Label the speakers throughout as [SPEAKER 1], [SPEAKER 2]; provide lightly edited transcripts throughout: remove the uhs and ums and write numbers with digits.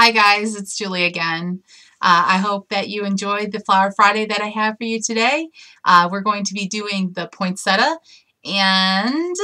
[SPEAKER 1] Hi guys, it's Julie again. I hope that you enjoyed the Flower Friday that I have for you today. We're going to be doing the poinsettia, and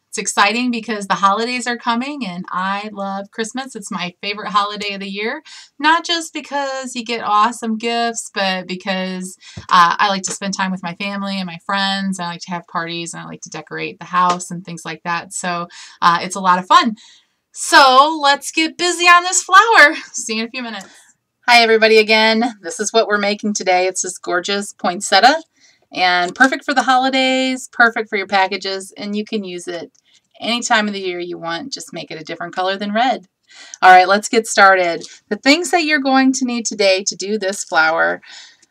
[SPEAKER 1] it's exciting because the holidays are coming and I love Christmas. It's my favorite holiday of the year, not just because you get awesome gifts, but because I like to spend time with my family and my friends. I like to have parties and I like to decorate the house and things like that. So it's a lot of fun. So let's get busy on this flower. See you in a few minutes. Hi everybody again. This is what we're making today. It's this gorgeous poinsettia and perfect for the holidays, perfect for your packages, and you can use it any time of the year you want. Just make it a different color than red. All right, let's get started. The things that you're going to need today to do this flower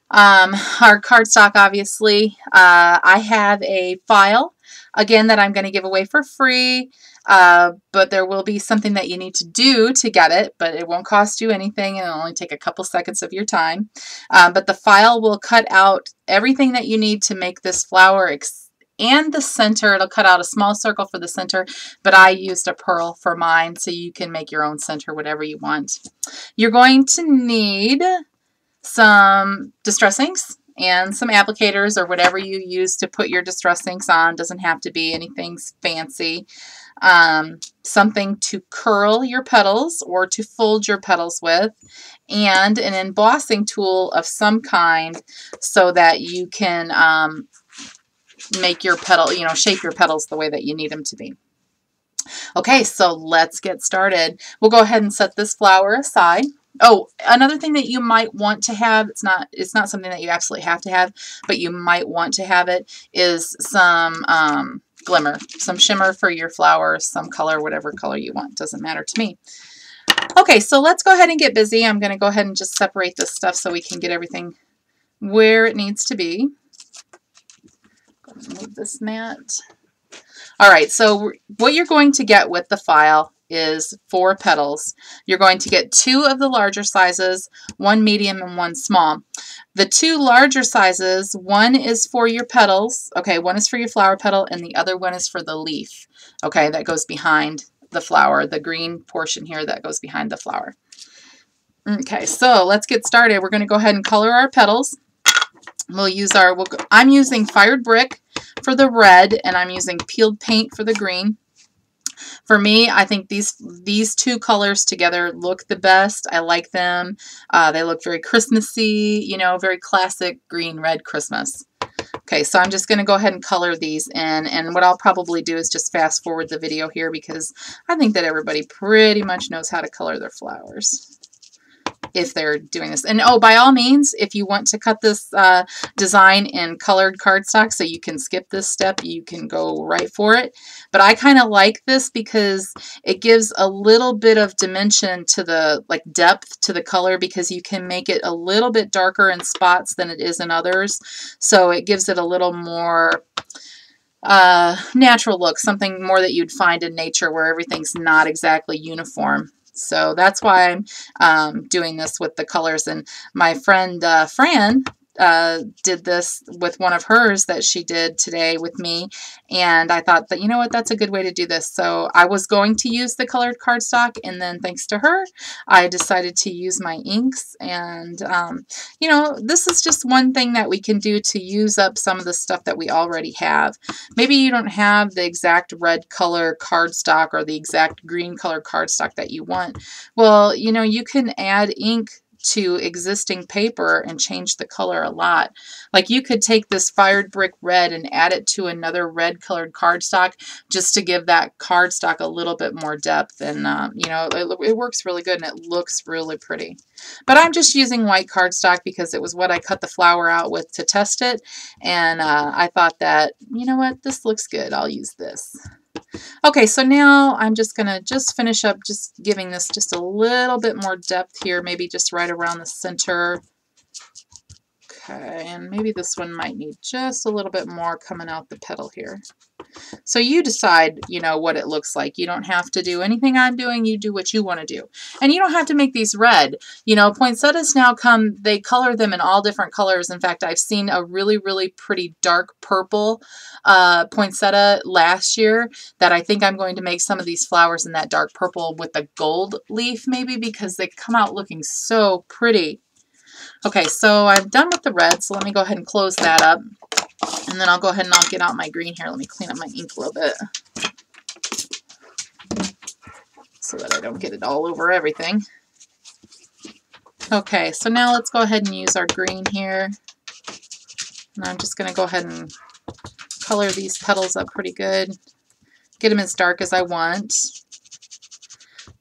[SPEAKER 1] are cardstock, obviously. I have a file, again, that I'm going to give away for free. But there will be something that you need to do to get it, but it won't cost you anything and it'll only take a couple seconds of your time. But the file will cut out everything that you need to make this flower and the center. It'll cut out a small circle for the center, but I used a pearl for mine, so you can make your own center, whatever you want. You're going to need some distress inks and some applicators or whatever you use to put your distress inks on. Doesn't have to be anything fancy. Something to curl your petals or to fold your petals with, and an embossing tool of some kind so that you can make your petal, shape your petals the way that you need them to be. Okay, so let's get started. We'll go ahead and set this flower aside. Oh, another thing that you might want to have, it's not something that you absolutely have to have, but you might want to have it, is some glimmer, some shimmer for your flowers, some color, whatever color you want. Doesn't matter to me. Okay, so let's go ahead and get busy. I'm going to go ahead and just separate this stuff so we can get everything where it needs to be. Move this mat. All right, so what you're going to get with the file is 4 petals. You're going to get 2 of the larger sizes, 1 medium and 1 small. The 2 larger sizes, one is for your petals, okay, one is for your flower petal, and the other one is for the leaf, okay, that goes behind the flower, the green portion here that goes behind the flower. Okay, so let's get started. We're going to go ahead and color our petals. I'm using fired brick for the red, and I'm using peeled paint for the green. For me, I think these 2 colors together look the best. I like them. They look very Christmassy, very classic green-red Christmas. Okay, so I'm just going to go ahead and color these in, and what I'll probably do is just fast forward the video here because I think that everybody pretty much knows how to color their flowers if they're doing this. And oh, by all means, if you want to cut this design in colored cardstock so you can skip this step, you can go right for it. But I kind of like this because it gives a little bit of dimension to the, depth to the color, because you can make it a little bit darker in spots than it is in others. So it gives it a little more natural look, something more that you'd find in nature where everything's not exactly uniform. So that's why I'm doing this with the colors. And my friend Fran did this with one of hers that she did today with me. And I thought that, you know what, that's a good way to do this. So I was going to use the colored cardstock, and then thanks to her, I decided to use my inks. And, this is just one thing that we can do to use up some of the stuff that we already have. Maybe you don't have the exact red color cardstock or the exact green color cardstock that you want. Well, you can add ink to existing paper and change the color a lot. Like you could take this fired brick red and add it to another red colored cardstock just to give that cardstock a little bit more depth, and it works really good and it looks really pretty. But I'm just using white cardstock because it was what I cut the flower out with to test it, and I thought that, you know what, this looks good, I'll use this. Okay, so now I'm just going to finish up just giving this just a little bit more depth here, maybe just right around the center. Okay, and maybe this one might need just a little bit more coming out the petal here. So you decide, you know, what it looks like. You don't have to do anything I'm doing. You do what you want to do. And you don't have to make these red. You know, poinsettias now come, they color them in all different colors. In fact, I've seen a really, really pretty dark purple poinsettia last year that I think I'm going to make some of these flowers in that dark purple with the gold leaf maybe, because they come out looking so pretty. Okay, so I'm done with the red, so let me go ahead and close that up. And then I'll go ahead and I'll get out my green here. Let me clean up my ink a little bit so that I don't get it all over everything. Okay, so now let's go ahead and use our green here. And I'm just going to go ahead and color these petals up pretty good. Get them as dark as I want.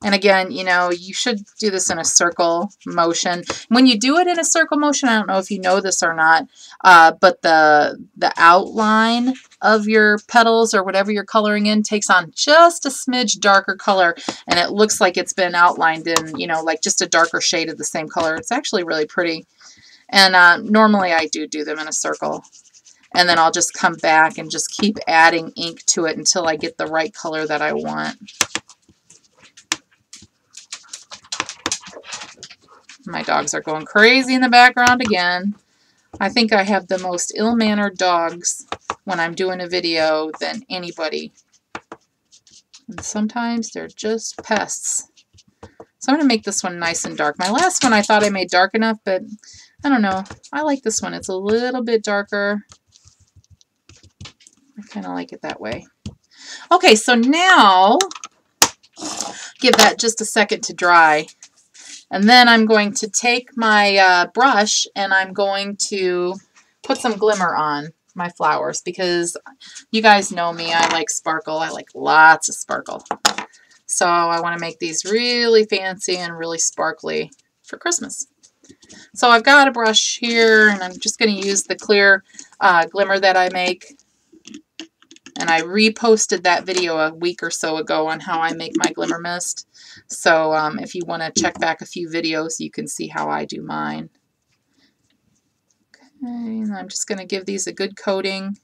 [SPEAKER 1] And again, you know, you should do this in a circle motion. When you do it in a circle motion, I don't know if you know this or not, but the outline of your petals or whatever you're coloring in takes on just a smidge darker color, and it looks like it's been outlined in, you know, like just a darker shade of the same color. It's actually really pretty. And normally I do them in a circle. And then I'll just come back and just keep adding ink to it until I get the right color that I want. My dogs are going crazy in the background again. I think I have the most ill-mannered dogs when I'm doing a video than anybody. And sometimes they're just pests. So I'm going to make this one nice and dark. My last one I thought I made dark enough, but I don't know. I like this one. It's a little bit darker. I kind of like it that way. Okay, so now give that just a second to dry. And then I'm going to take my brush and I'm going to put some glimmer on my flowers because you guys know me. I like sparkle. I like lots of sparkle. So I want to make these really fancy and really sparkly for Christmas. So I've got a brush here and I'm just going to use the clear glimmer that I make. And I reposted that video a week or so ago on how I make my glimmer mist. So if you want to check back a few videos, you can see how I do mine. Okay, and I'm just going to give these a good coating.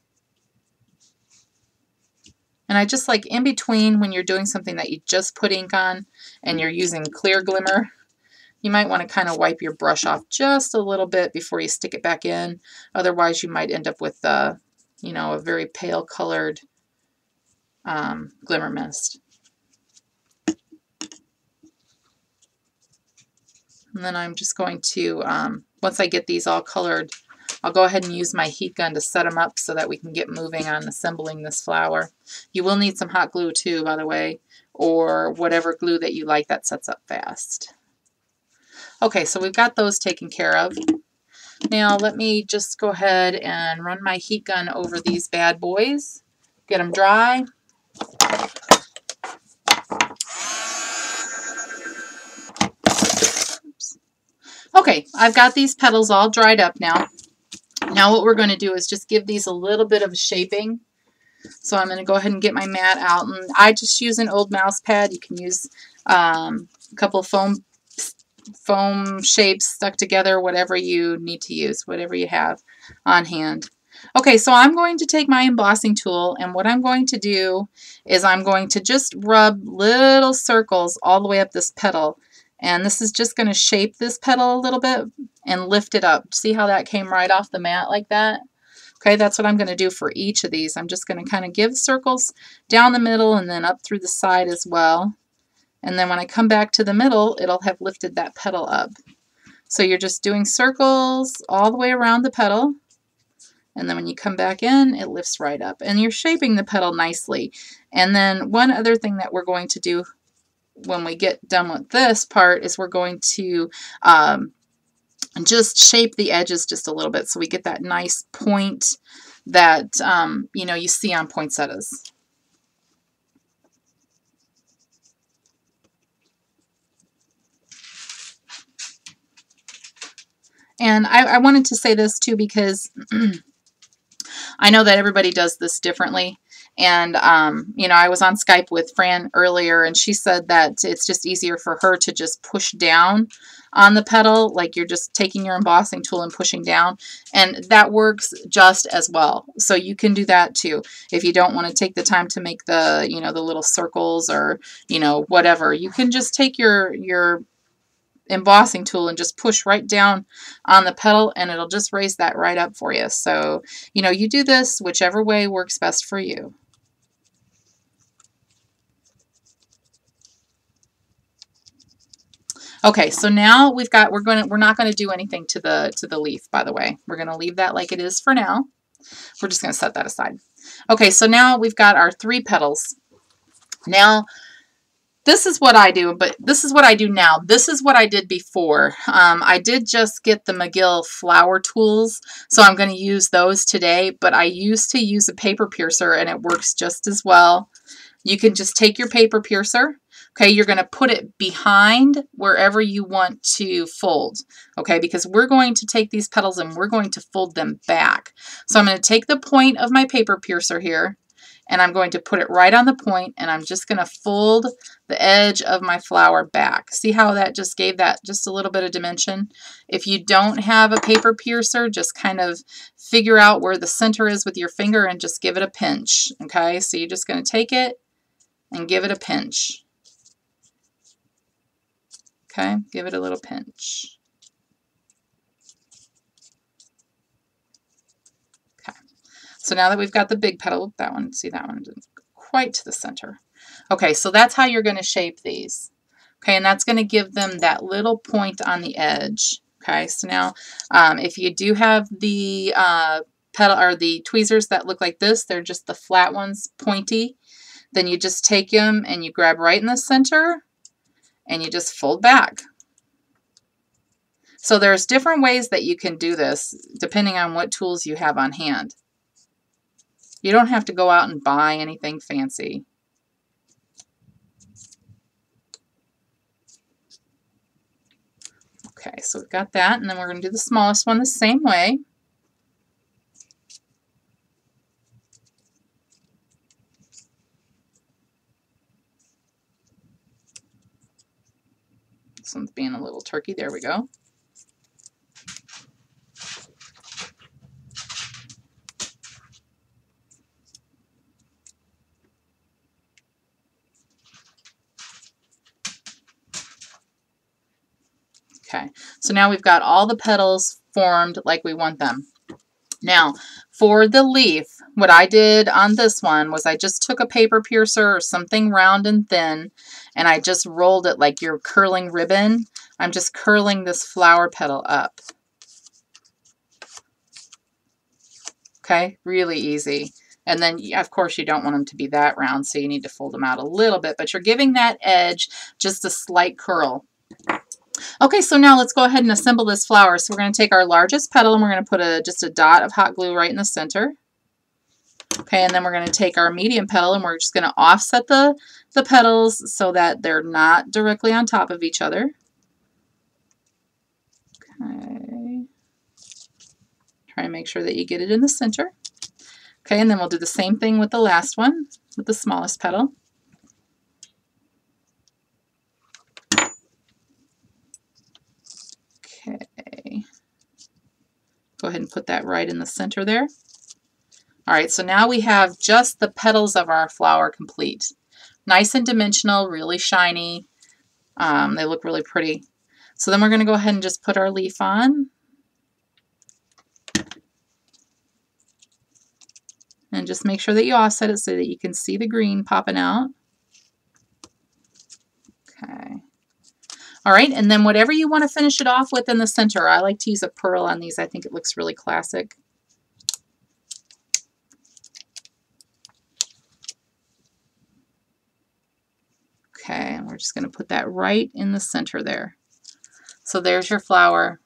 [SPEAKER 1] And I just like in between when you're doing something that you just put ink on and you're using clear glimmer, you might want to kind of wipe your brush off just a little bit before you stick it back in. Otherwise, you might end up with, you know, a very pale colored glimmer mist. And then I'm just going to, once I get these all colored, I'll go ahead and use my heat gun to set them up so that we can get moving on assembling this flower. You will need some hot glue too, by the way, or whatever glue that you like that sets up fast. Okay, so we've got those taken care of. Now let me just go ahead and run my heat gun over these bad boys, get them dry. Okay, I've got these petals all dried up now. Now what we're going to do is just give these a little bit of a shaping. So I'm going to go ahead and get my mat out. And I just use an old mouse pad. You can use a couple of foam shapes stuck together, whatever you need to use, whatever you have on hand. Okay, so I'm going to take my embossing tool, and what I'm going to do is I'm going to just rub little circles all the way up this petal. And this is just going to shape this petal a little bit and lift it up. See how that came right off the mat like that? Okay, that's what I'm going to do for each of these. I'm just going to kind of give circles down the middle and then up through the side as well. And then when I come back to the middle, it'll have lifted that petal up. So you're just doing circles all the way around the petal. And then when you come back in, it lifts right up. And you're shaping the petal nicely. And then one other thing that we're going to do when we get done with this part is we're going to just shape the edges just a little bit so we get that nice point that you know, you see on poinsettias. And I wanted to say this too because I know that everybody does this differently. And, you know, I was on Skype with Fran earlier, and she said that it's just easier for her to just push down on the petal, like you're just taking your embossing tool and pushing down, and that works just as well. So you can do that too. If you don't want to take the time to make the, you know, the little circles or, you know, whatever, you can just take your embossing tool and just push right down on the petal, and it'll just raise that right up for you. So, you know, you do this whichever way works best for you. Okay, so now we're not going to do anything to the leaf, by the way. We're going to leave that like it is for now. We're just going to set that aside. Okay, so now we've got our 3 petals. Now, this is what I do, but this is what I do now. This is what I did before. I did just get the McGill flower tools, so I'm going to use those today, but I used to use a paper piercer, and it works just as well. You can just take your paper piercer. Okay, you're going to put it behind wherever you want to fold, okay, because we're going to take these petals and we're going to fold them back. So I'm going to take the point of my paper piercer here, and I'm going to put it right on the point, and I'm just going to fold the edge of my flower back. See how that just gave that just a little bit of dimension? If you don't have a paper piercer, just kind of figure out where the center is with your finger and just give it a pinch, okay? So you're just going to take it and give it a pinch. Okay, give it a little pinch. Okay, so now that we've got the big petal, that one, see that one didn't quite to the center. Okay, so that's how you're going to shape these. Okay, and that's going to give them that little point on the edge. Okay, so now if you do have the petal or the tweezers that look like this, they're just the flat ones, pointy, then you just take them and you grab right in the center and you just fold back. So there's different ways that you can do this depending on what tools you have on hand. You don't have to go out and buy anything fancy. Okay, so we've got that, and then we're going to do the smallest one the same way. This one's being a little turkey. There we go. Okay, so now we've got all the petals formed like we want them. Now, for the leaf, what I did on this one was I just took a paper piercer or something round and thin, and I just rolled it like you're curling ribbon. I'm just curling this flower petal up. Okay, really easy. And then, of course, you don't want them to be that round, so you need to fold them out a little bit, but you're giving that edge just a slight curl. Okay, so now let's go ahead and assemble this flower. So we're going to take our largest petal and we're going to put just a dot of hot glue right in the center. Okay, and then we're going to take our medium petal and we're just going to offset the petals so that they're not directly on top of each other. Okay. Try and make sure that you get it in the center. Okay, and then we'll do the same thing with the last one, with the smallest petal. Okay, go ahead and put that right in the center there. All right, so now we have just the petals of our flower complete. Nice and dimensional, really shiny. They look really pretty. So then we're going to go ahead and just put our leaf on. And just make sure that you offset it so that you can see the green popping out. Okay. All right, and then whatever you want to finish it off with in the center. I like to use a pearl on these. I think it looks really classic. Okay, and we're just going to put that right in the center there. So there's your flower.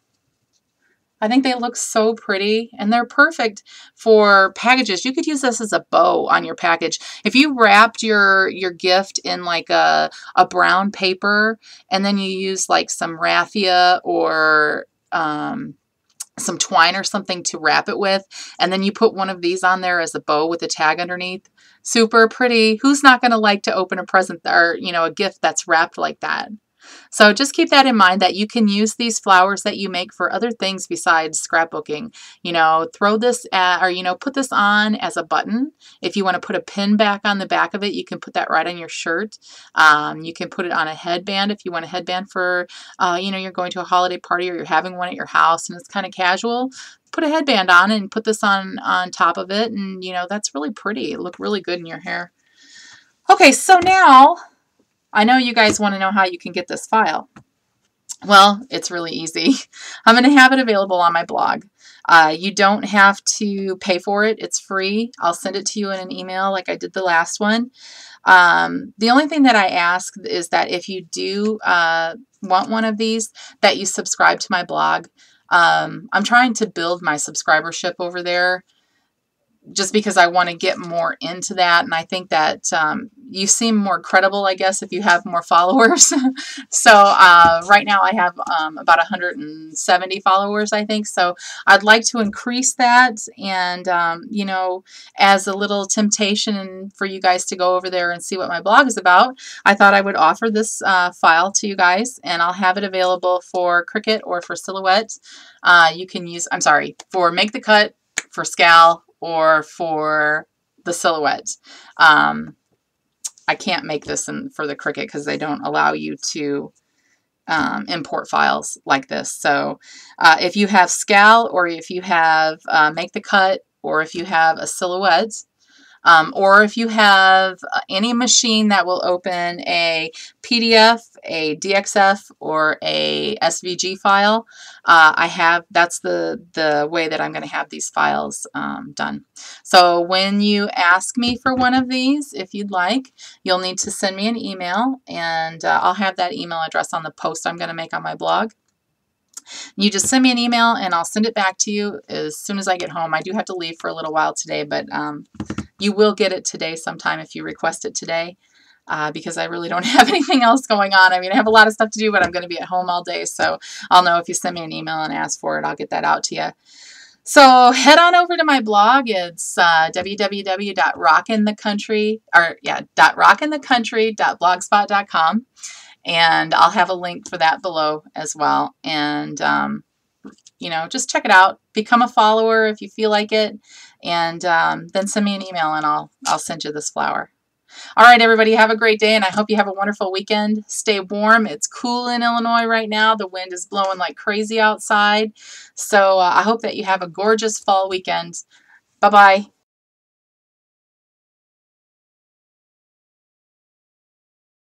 [SPEAKER 1] I think they look so pretty, and they're perfect for packages. You could use this as a bow on your package. If you wrapped your gift in like a brown paper, and then you use like some raffia or some twine or something to wrap it with, and then you put one of these on there as a bow with a tag underneath. Super pretty. Who's not going to like to open a present or, you know, a gift that's wrapped like that? So just keep that in mind, that you can use these flowers that you make for other things besides scrapbooking. You know, throw this at, or, you know, put this on as a button. If you want to put a pin back on the back of it, you can put that right on your shirt. You can put it on a headband if you want a headband for, you know, you're going to a holiday party or you're having one at your house and it's kind of casual. Put a headband on and put this on top of it, and, you know, that's really pretty. It look really good in your hair. Okay, so now I know you guys want to know how you can get this file. Well, it's really easy. I'm going to have it available on my blog. You don't have to pay for it. It's free. I'll send it to you in an email like I did the last one. The only thing that I ask is that if you do want one of these, that you subscribe to my blog. I'm trying to build my subscribership over there, just because I want to get more into that. And I think that you seem more credible, I guess, if you have more followers. So right now I have about 170 followers, I think. So I'd like to increase that. And, you know, as a little temptation for you guys to go over there and see what my blog is about, I thought I would offer this file to you guys. And I'll have it available for Cricut or for Silhouette. You can use, I'm sorry, for Make the Cut, for Scal, or for the Silhouette. I can't make this for the Cricut because they don't allow you to import files like this. So if you have Scal, or if you have Make the Cut, or if you have a Silhouette, or if you have any machine that will open a PDF, a DXF, or a SVG file, that's the way that I'm going to have these files done. So when you ask me for one of these, if you'd like, you'll need to send me an email, and I'll have that email address on the post I'm going to make on my blog. You just send me an email and I'll send it back to you as soon as I get home. I do have to leave for a little while today, but you will get it today sometime if you request it today, because I really don't have anything else going on. I mean, I have a lot of stuff to do, but I'm going to be at home all day, so I'll know if you send me an email and ask for it. I'll get that out to you. So head on over to my blog. It's www.rockinthecountry.blogspot.com. And I'll have a link for that below as well. And, you know, just check it out. Become a follower if you feel like it. And then send me an email and I'll send you this flower. All right, everybody, have a great day, and I hope you have a wonderful weekend. Stay warm. It's cool in Illinois right now. The wind is blowing like crazy outside. So I hope that you have a gorgeous fall weekend. Bye-bye.